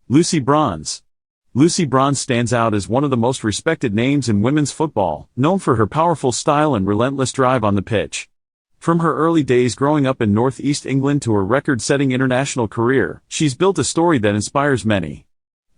Lucy Bronze. Lucy Bronze stands out as one of the most respected names in women's football, known for her powerful style and relentless drive on the pitch. From her early days growing up in northeast England to her record-setting international career, she's built a story that inspires many.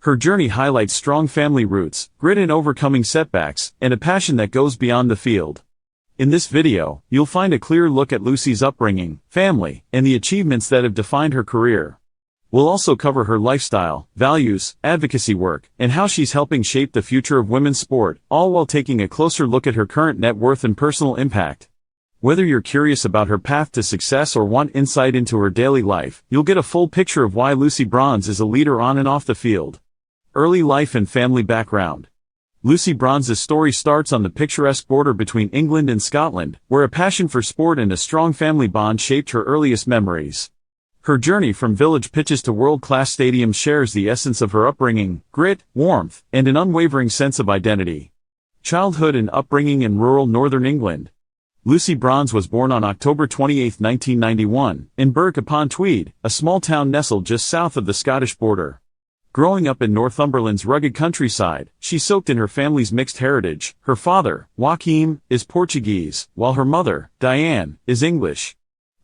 Her journey highlights strong family roots, grit in overcoming setbacks, and a passion that goes beyond the field. In this video, you'll find a clear look at Lucy's upbringing, family, and the achievements that have defined her career. We'll also cover her lifestyle, values, advocacy work, and how she's helping shape the future of women's sport, all while taking a closer look at her current net worth and personal impact. Whether you're curious about her path to success or want insight into her daily life, you'll get a full picture of why Lucy Bronze is a leader on and off the field. Early life and family background. Lucy Bronze's story starts on the picturesque border between England and Scotland, where a passion for sport and a strong family bond shaped her earliest memories. Her journey from village pitches to world-class stadiums shares the essence of her upbringing, grit, warmth, and an unwavering sense of identity. Childhood and upbringing in rural northern England. Lucy Bronze was born on October 28, 1991, in Berwick-upon-Tweed, a small town nestled just south of the Scottish border. Growing up in Northumberland's rugged countryside, she soaked in her family's mixed heritage. Her father, Joachim, is Portuguese, while her mother, Diane, is English.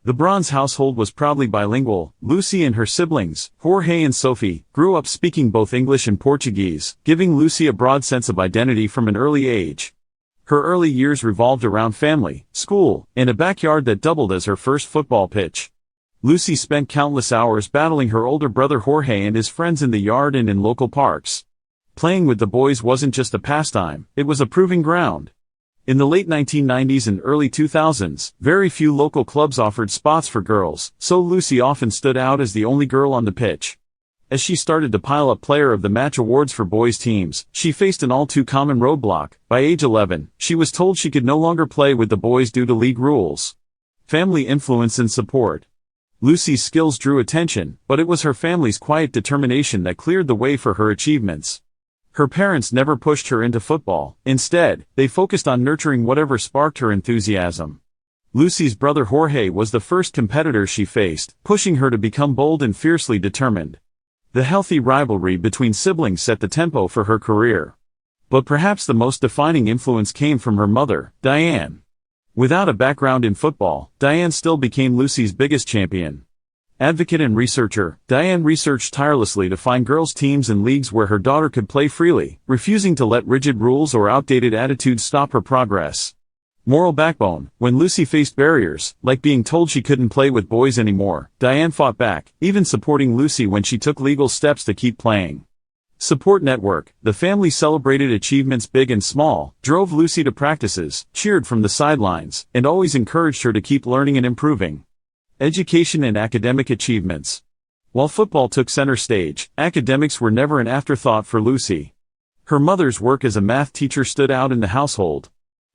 The Bronze household was proudly bilingual. Lucy and her siblings, Jorge and Sophie, grew up speaking both English and Portuguese, giving Lucy a broad sense of identity from an early age. Her early years revolved around family, school, and a backyard that doubled as her first football pitch. Lucy spent countless hours battling her older brother Jorge and his friends in the yard and in local parks. Playing with the boys wasn't just a pastime, it was a proving ground. In the late 1990s and early 2000s, very few local clubs offered spots for girls, so Lucy often stood out as the only girl on the pitch. As she started to pile up Player of the Match awards for boys' teams, she faced an all-too-common roadblock. By age 11, she was told she could no longer play with the boys due to league rules. Family influence and support. Lucy's skills drew attention, but it was her family's quiet determination that cleared the way for her achievements. Her parents never pushed her into football. Instead, they focused on nurturing whatever sparked her enthusiasm. Lucy's brother Jorge was the first competitor she faced, pushing her to become bold and fiercely determined. The healthy rivalry between siblings set the tempo for her career. But perhaps the most defining influence came from her mother, Diane. Without a background in football, Diane still became Lucy's biggest champion. Advocate and researcher, Diane researched tirelessly to find girls' teams and leagues where her daughter could play freely, refusing to let rigid rules or outdated attitudes stop her progress. Moral backbone. When Lucy faced barriers, like being told she couldn't play with boys anymore, Diane fought back, even supporting Lucy when she took legal steps to keep playing. Support network. The family celebrated achievements big and small, drove Lucy to practices, cheered from the sidelines, and always encouraged her to keep learning and improving. Education and academic achievements. While football took center stage, academics were never an afterthought for Lucy. Her mother's work as a math teacher stood out in the household.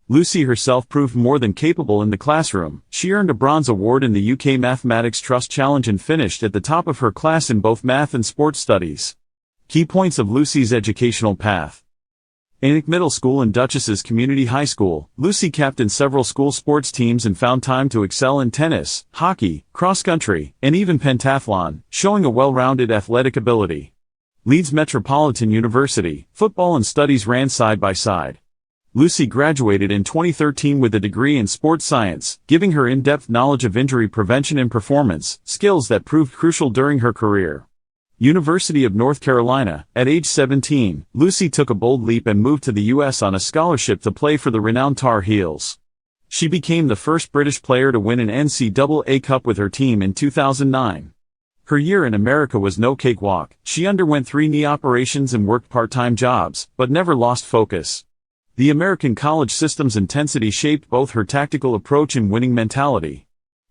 Lucy herself proved more than capable in the classroom. She earned a bronze award in the UK Mathematics Trust Challenge and finished at the top of her class in both math and sports studies. Key points of Lucy's educational path. Enoch Middle School and Duchess's Community High School, Lucy captained several school sports teams and found time to excel in tennis, hockey, cross-country, and even pentathlon, showing a well-rounded athletic ability. Leeds Metropolitan University, football and studies ran side by side. Lucy graduated in 2013 with a degree in sports science, giving her in-depth knowledge of injury prevention and performance, skills that proved crucial during her career. University of North Carolina. At age 17, Lucy took a bold leap and moved to the U.S. on a scholarship to play for the renowned Tar Heels. She became the first British player to win an NCAA Cup with her team in 2009. Her year in America was no cakewalk. She underwent 3 knee operations and worked part-time jobs, but never lost focus. The American college system's intensity shaped both her tactical approach and winning mentality.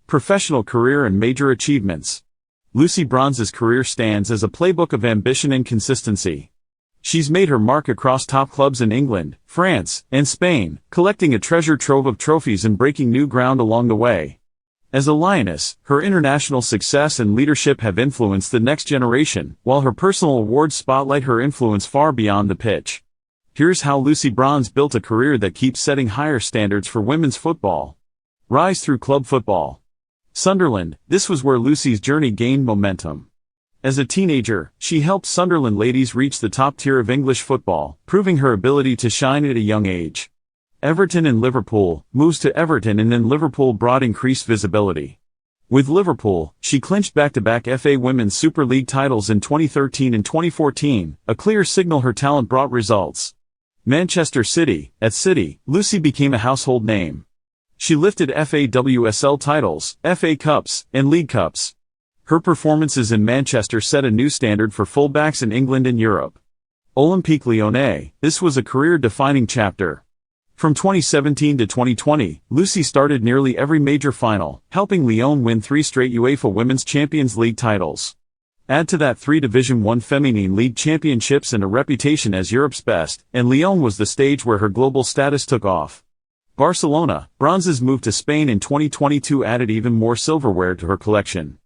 Professional career and major achievements. Lucy Bronze's career stands as a playbook of ambition and consistency. She's made her mark across top clubs in England, France, and Spain, collecting a treasure trove of trophies and breaking new ground along the way. As a Lioness, her international success and leadership have influenced the next generation, while her personal awards spotlight her influence far beyond the pitch. Here's how Lucy Bronze built a career that keeps setting higher standards for women's football. Rise through club football. Sunderland. This was where Lucy's journey gained momentum. As a teenager, she helped Sunderland ladies reach the top tier of English football, proving her ability to shine at a young age. Everton and Liverpool, moves to Everton and then Liverpool brought increased visibility. With Liverpool, she clinched back-to-back FA Women's Super League titles in 2013 and 2014, a clear signal her talent brought results. Manchester City, at City, Lucy became a household name. She lifted FA WSL titles, FA Cups, and League Cups. Her performances in Manchester set a new standard for fullbacks in England and Europe. Olympique Lyonnais, this was a career-defining chapter. From 2017 to 2020, Lucy started nearly every major final, helping Lyon win 3 straight UEFA Women's Champions League titles. Add to that 3 Division I Feminine League championships and a reputation as Europe's best, and Lyon was the stage where her global status took off. Barcelona, bronze's move to Spain in 2022 added even more silverware to her collection.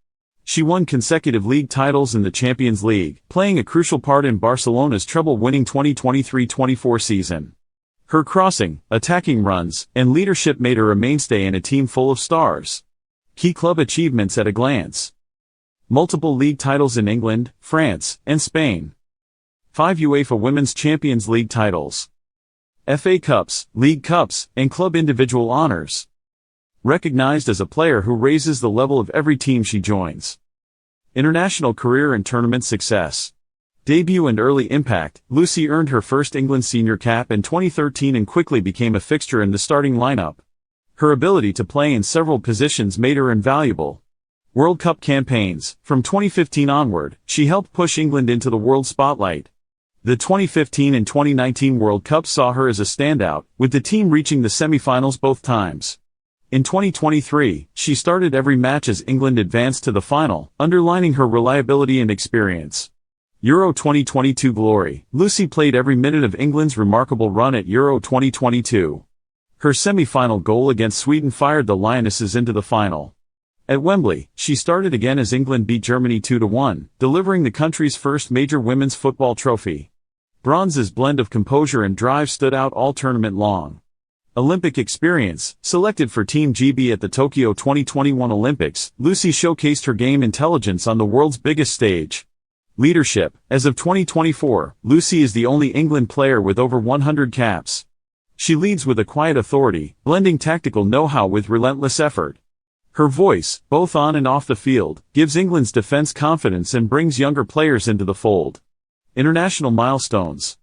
She won consecutive league titles in the Champions League, playing a crucial part in Barcelona's treble-winning 2023-24 season. Her crossing, attacking runs, and leadership made her a mainstay in a team full of stars. Key club achievements at a glance. Multiple league titles in England, France, and Spain. 5 UEFA Women's Champions League titles. FA Cups, League Cups, and club individual honors. Recognized as a player who raises the level of every team she joins. International career and tournament success. Debut and early impact, Lucy earned her first England senior cap in 2013 and quickly became a fixture in the starting lineup. Her ability to play in several positions made her invaluable. World Cup campaigns, from 2015 onward, she helped push England into the world spotlight. The 2015 and 2019 World Cup saw her as a standout, with the team reaching the semi-finals both times. In 2023, she started every match as England advanced to the final, underlining her reliability and experience. Euro 2022 glory, Lucy played every minute of England's remarkable run at Euro 2022. Her semi-final goal against Sweden fired the Lionesses into the final. At Wembley, she started again as England beat Germany 2-1, delivering the country's first major women's football trophy. Bronze's blend of composure and drive stood out all tournament long. Olympic experience, selected for Team GB at the Tokyo 2021 Olympics, Lucy showcased her game intelligence on the world's biggest stage. Leadership, as of 2024, Lucy is the only England player with over 100 caps. She leads with a quiet authority, blending tactical know-how with relentless effort. Her voice, both on and off the field, gives England's defense confidence and brings younger players into the fold. International milestones.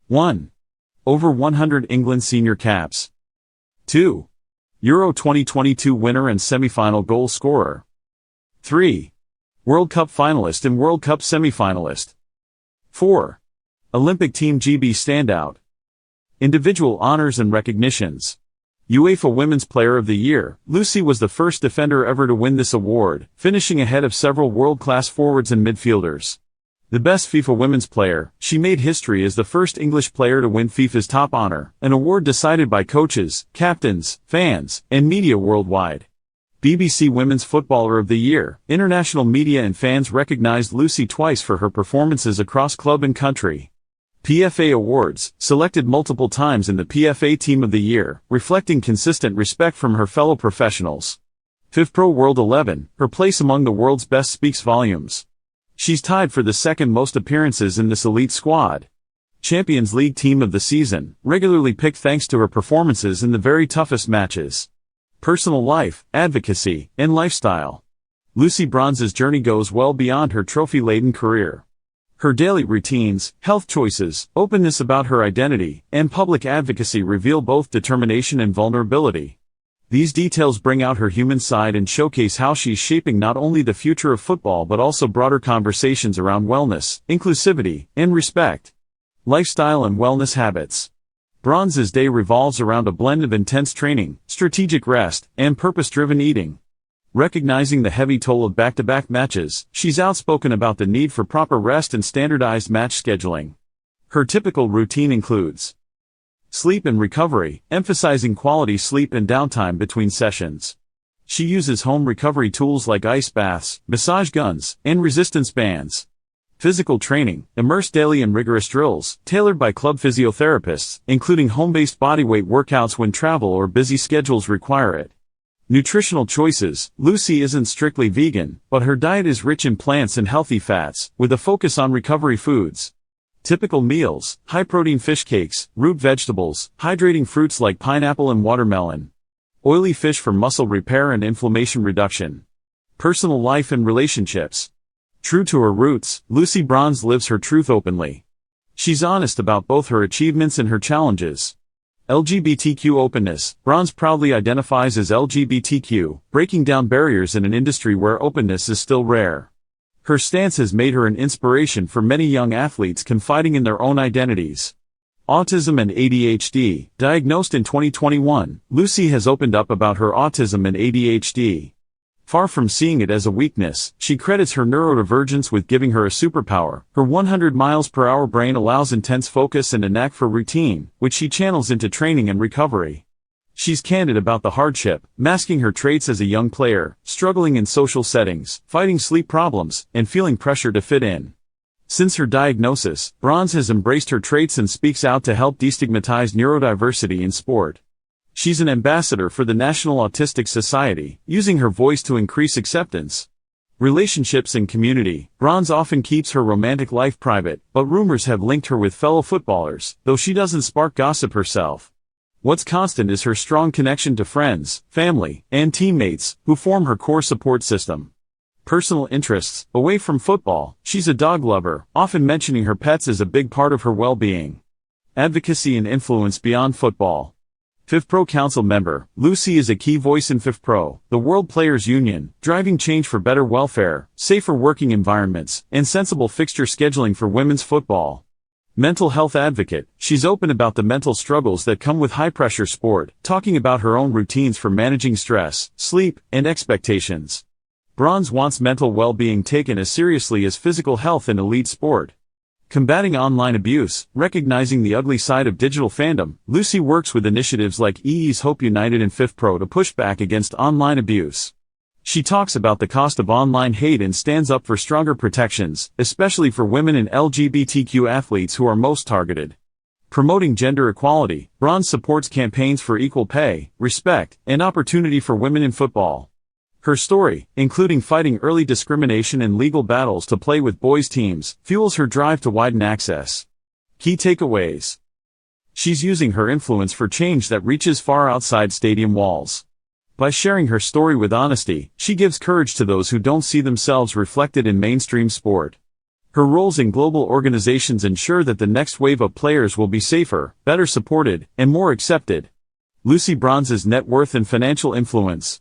1. Over 100 England senior caps. 2. Euro 2022 winner and semi-final goal scorer. 3. World Cup finalist and World Cup semi-finalist. 4. Olympic Team GB standout. Individual honors and recognitions. UEFA Women's Player of the Year, Lucy was the first defender ever to win this award, finishing ahead of several world-class forwards and midfielders. The Best FIFA Women's Player, she made history as the first English player to win FIFA's top honor, an award decided by coaches, captains, fans, and media worldwide. BBC Women's Footballer of the Year, international media and fans recognized Lucy twice for her performances across club and country. PFA Awards, selected multiple times in the PFA Team of the Year, reflecting consistent respect from her fellow professionals. FIFPro World 11, her place among the world's best speaks volumes. She's tied for the second most appearances in this elite squad. Champions League Team of the Season, regularly picked thanks to her performances in the very toughest matches. Personal life, advocacy, and lifestyle. Lucy Bronze's journey goes well beyond her trophy-laden career. Her daily routines, health choices, openness about her identity, and public advocacy reveal both determination and vulnerability. These details bring out her human side and showcase how she's shaping not only the future of football but also broader conversations around wellness, inclusivity, and respect. Lifestyle and wellness habits. Bronze's day revolves around a blend of intense training, strategic rest, and purpose-driven eating. Recognizing the heavy toll of back-to-back matches, she's outspoken about the need for proper rest and standardized match scheduling. Her typical routine includes sleep and recovery, emphasizing quality sleep and downtime between sessions. She uses home recovery tools like ice baths, massage guns, and resistance bands. Physical training, immersed daily in rigorous drills, tailored by club physiotherapists, including home-based bodyweight workouts when travel or busy schedules require it. Nutritional choices. Lucy isn't strictly vegan, but her diet is rich in plants and healthy fats, with a focus on recovery foods. Typical meals: high-protein fish cakes, root vegetables, hydrating fruits like pineapple and watermelon. Oily fish for muscle repair and inflammation reduction. Personal life and relationships. True to her roots, Lucy Bronze lives her truth openly. She's honest about both her achievements and her challenges. LGBTQ openness. Bronze proudly identifies as LGBTQ, breaking down barriers in an industry where openness is still rare. Her stance has made her an inspiration for many young athletes confiding in their own identities. Autism and ADHD. Diagnosed in 2021, Lucy has opened up about her autism and ADHD. Far from seeing it as a weakness, she credits her neurodivergence with giving her a superpower. Her 100 miles per hour brain allows intense focus and a knack for routine, which she channels into training and recovery. She's candid about the hardship, masking her traits as a young player, struggling in social settings, fighting sleep problems, and feeling pressure to fit in. Since her diagnosis, Bronze has embraced her traits and speaks out to help destigmatize neurodiversity in sport. She's an ambassador for the National Autistic Society, using her voice to increase acceptance. Relationships and community. Bronze often keeps her romantic life private, but rumors have linked her with fellow footballers, though she doesn't spark gossip herself. What's constant is her strong connection to friends, family, and teammates, who form her core support system. Personal interests. Away from football, she's a dog lover, often mentioning her pets as a big part of her well-being. Advocacy and influence beyond football. FIFPro Council member. Lucy is a key voice in FIFPro, the World Players Union, driving change for better welfare, safer working environments, and sensible fixture scheduling for women's football. Mental health advocate. She's open about the mental struggles that come with high-pressure sport, talking about her own routines for managing stress, sleep, and expectations. Bronze wants mental well-being taken as seriously as physical health in elite sport. Combating online abuse. Recognizing the ugly side of digital fandom, Lucy works with initiatives like EE's Hope United and FIFPro to push back against online abuse. She talks about the cost of online hate and stands up for stronger protections, especially for women and LGBTQ athletes who are most targeted. Promoting gender equality. Bronze supports campaigns for equal pay, respect, and opportunity for women in football. Her story, including fighting early discrimination and legal battles to play with boys' teams, fuels her drive to widen access. Key takeaways. She's using her influence for change that reaches far outside stadium walls. By sharing her story with honesty, she gives courage to those who don't see themselves reflected in mainstream sport. Her roles in global organizations ensure that the next wave of players will be safer, better supported, and more accepted. Lucy Bronze's net worth and financial influence.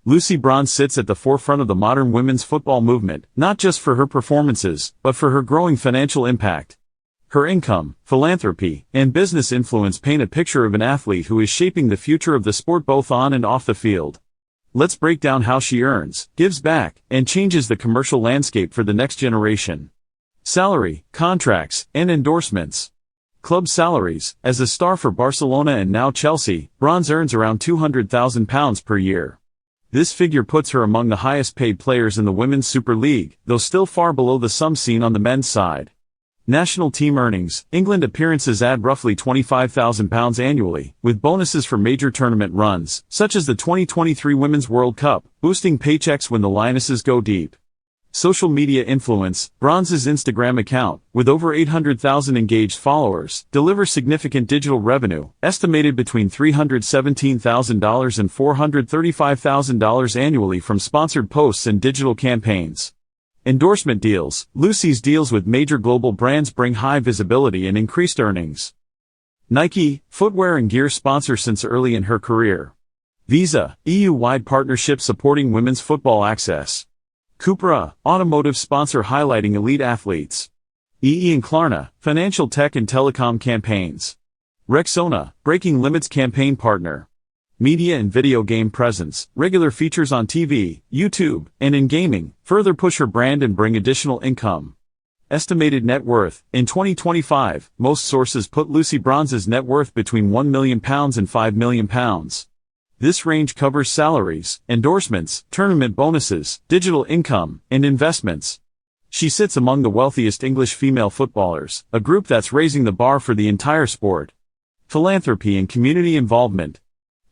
Lucy Bronze sits at the forefront of the modern women's football movement, not just for her performances, but for her growing financial impact. Her income, philanthropy, and business influence paint a picture of an athlete who is shaping the future of the sport both on and off the field. Let's break down how she earns, gives back, and changes the commercial landscape for the next generation. Salary, contracts, and endorsements. Club salaries. As a star for Barcelona and now Chelsea, Bronze earns around £200,000 per year. This figure puts her among the highest-paid players in the Women's Super League, though still far below the sum seen on the men's side. National team earnings. England appearances add roughly £25,000 annually, with bonuses for major tournament runs, such as the 2023 Women's World Cup, boosting paychecks when the Lionesses go deep. Social media influence. Bronze's Instagram account, with over 800,000 engaged followers, delivers significant digital revenue, estimated between $317,000 and $435,000 annually from sponsored posts and digital campaigns. Endorsement deals. Lucy's deals with major global brands bring high visibility and increased earnings. Nike, footwear and gear sponsor since early in her career. Visa, EU-wide partnership supporting women's football access. Cupra, automotive sponsor highlighting elite athletes. EE and Klarna, financial tech and telecom campaigns. Rexona, breaking limits campaign partner. Media and video game presence, regular features on TV, YouTube, and in gaming, further push her brand and bring additional income. Estimated net worth. In 2025, most sources put Lucy Bronze's net worth between £1 million and £5 million. This range covers salaries, endorsements, tournament bonuses, digital income, and investments. She sits among the wealthiest English female footballers, a group that's raising the bar for the entire sport. Philanthropy and community involvement.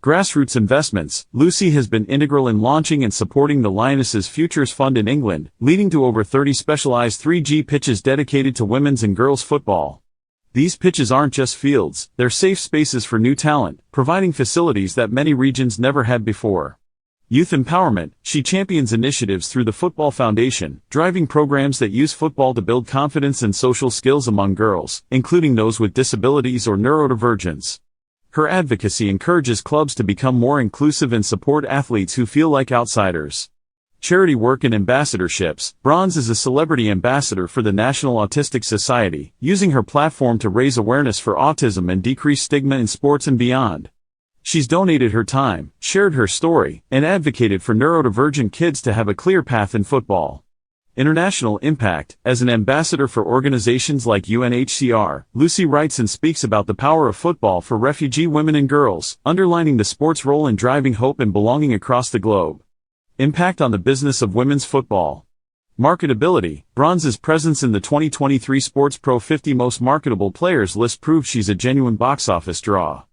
Grassroots investments. Lucy has been integral in launching and supporting the Lionesses Futures Fund in England, leading to over 30 specialized 3G pitches dedicated to women's and girls' football. These pitches aren't just fields, they're safe spaces for new talent, providing facilities that many regions never had before. Youth empowerment. She champions initiatives through the Football Foundation, driving programs that use football to build confidence and social skills among girls, including those with disabilities or neurodivergence. Her advocacy encourages clubs to become more inclusive and support athletes who feel like outsiders. Charity work and ambassadorships. Bronze is a celebrity ambassador for the National Autistic Society, using her platform to raise awareness for autism and decrease stigma in sports and beyond. She's donated her time, shared her story, and advocated for neurodivergent kids to have a clear path in football. International impact. As an ambassador for organizations like UNHCR, Lucy writes and speaks about the power of football for refugee women and girls, underlining the sport's role in driving hope and belonging across the globe. Impact on the business of women's football. Marketability. Bronze's presence in the 2023 Sports Pro 50 Most Marketable Players list proves she's a genuine box office draw.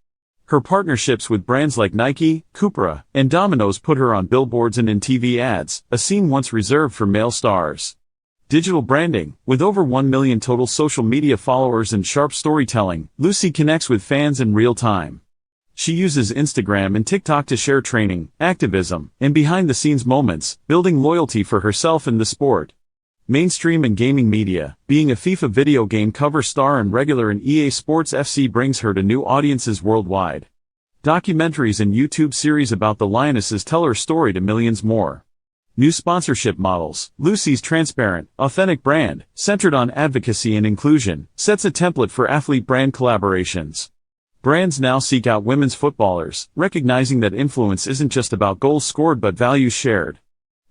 Her partnerships with brands like Nike, Cupra, and Domino's put her on billboards and in TV ads, a scene once reserved for male stars. Digital branding. With over 1 million total social media followers and sharp storytelling, Lucy connects with fans in real time. She uses Instagram and TikTok to share training, activism, and behind-the-scenes moments, building loyalty for herself and the sport. Mainstream and gaming media. Being a FIFA video game cover star and regular in EA Sports FC brings her to new audiences worldwide. Documentaries and YouTube series about the Lionesses tell her story to millions more. New sponsorship models. Lucy's transparent, authentic brand, centered on advocacy and inclusion, sets a template for athlete brand collaborations. Brands now seek out women's footballers, recognizing that influence isn't just about goals scored but values shared.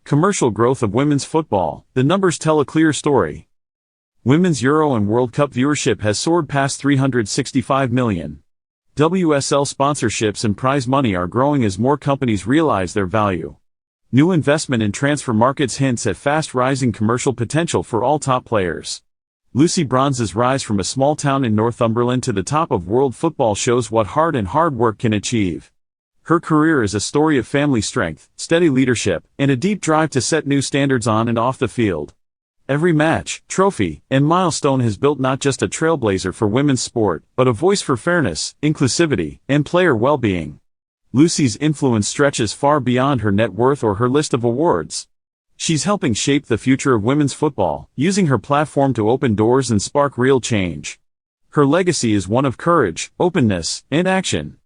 Commercial growth of women's football. The numbers tell a clear story. Women's Euro and World Cup viewership has soared past 365 million. WSL sponsorships and prize money are growing as more companies realize their value. New investment in transfer markets hints at fast-rising commercial potential for all top players. Lucy Bronze's rise from a small town in Northumberland to the top of world football shows what hard work can achieve. Her career is a story of family strength, steady leadership, and a deep drive to set new standards on and off the field. Every match, trophy, and milestone has built not just a trailblazer for women's sport, but a voice for fairness, inclusivity, and player well-being. Lucy's influence stretches far beyond her net worth or her list of awards. She's helping shape the future of women's football, using her platform to open doors and spark real change. Her legacy is one of courage, openness, and action.